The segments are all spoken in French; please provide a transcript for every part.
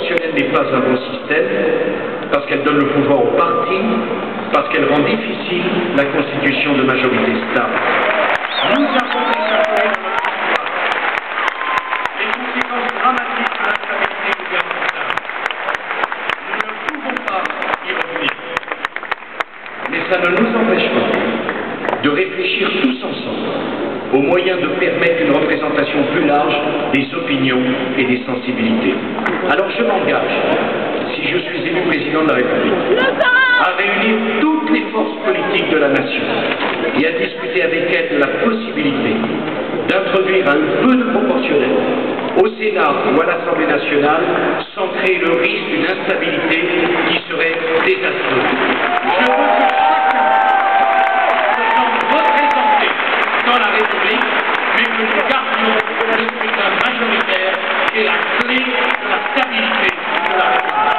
proportionnelle n'est pas un bon système, parce qu'elle donne le pouvoir aux partis, parce qu'elle rend difficile la constitution de majorités stables. Nous avons échappé dans notre histoire les conséquences dramatiques de l'instabilité gouvernementale. Nous ne pouvons pas y revenir. Mais ça ne nous empêche pas de réfléchir tous ensemble aux moyens de permettre une représentation plus large des opinions et des sensibilités. Alors je m'engage, si je suis élu président de la République, à réunir toutes les forces politiques de la nation et à discuter avec elles de la possibilité d'introduire un peu de proportionnel au Sénat ou à l'Assemblée nationale sans créer le risque d'une instabilité qui serait désastreuse. Je veux que dans la République, mais que nous gardions le scrutin majoritaire et la clé de la stabilité de la République.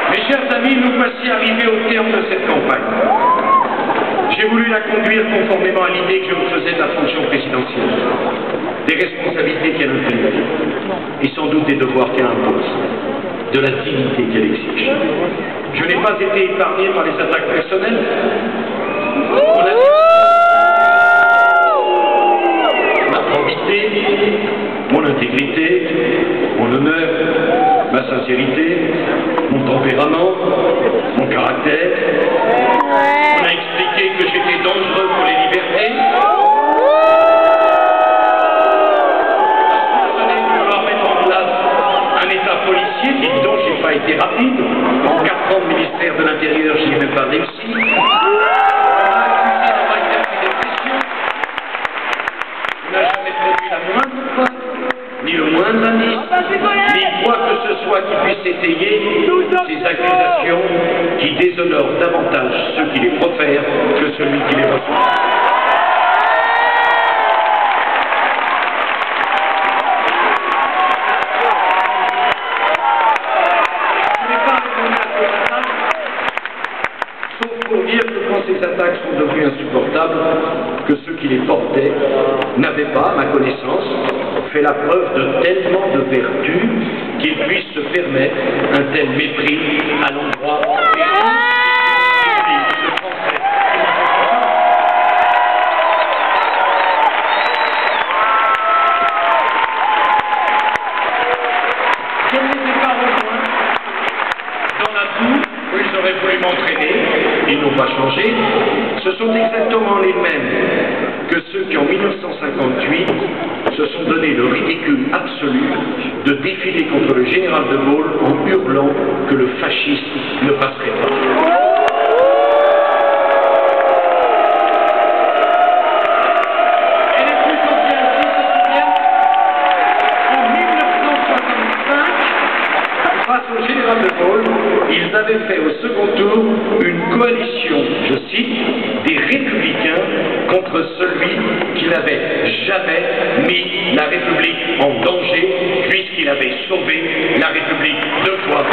Mes chers amis, nous voici arrivés au terme de cette campagne. J'ai voulu la conduire conformément à l'idée que je me faisais de la fonction présidentielle, des responsabilités qu'elle implique, et sans doute des devoirs qu'elle impose, de la dignité qu'elle exige. Je n'ai pas été épargné par les attaques personnelles. Ma probité, mon intégrité, mon honneur, ma sincérité, mon tempérament, mon caractère. On a expliqué que j'étais dangereux pour les libertés. Dites donc, j'ai pas été rapide. En 4 ans de ministère de l'Intérieur, je n'ai même pas réussi. On m'a accusé d'avoir exercé des pressions. On n'a jamais produit la moindre preuve, ni le moindre indice, ni quoi que ce soit qui puisse étayer ces accusations qui déshonorent davantage ceux qui les profèrent que celui qui les reçoit. Pour dire que quand ces attaques sont devenues insupportables, que ceux qui les portaient n'avaient pas, à ma connaissance, fait la preuve de tellement de vertu qu'ils puissent se permettre un tel mépris à l'endroit des Français. Je ne les ai pas rejoints dans la boue où ils auraient voulu m'entraîner. Ils n'ont pas changé. Ce sont exactement les mêmes que ceux qui, en 1958, se sont donné le ridicule absolu de défiler contre le général de Gaulle en hurlant que le fascisme ne passerait pas. Et les plus anciens aussi se souviennent, en 1965, face au général de Gaulle, ils avaient fait au second tour une coalition, je cite, des républicains contre celui qui n'avait jamais mis la République en danger, puisqu'il avait sauvé la République 2 fois.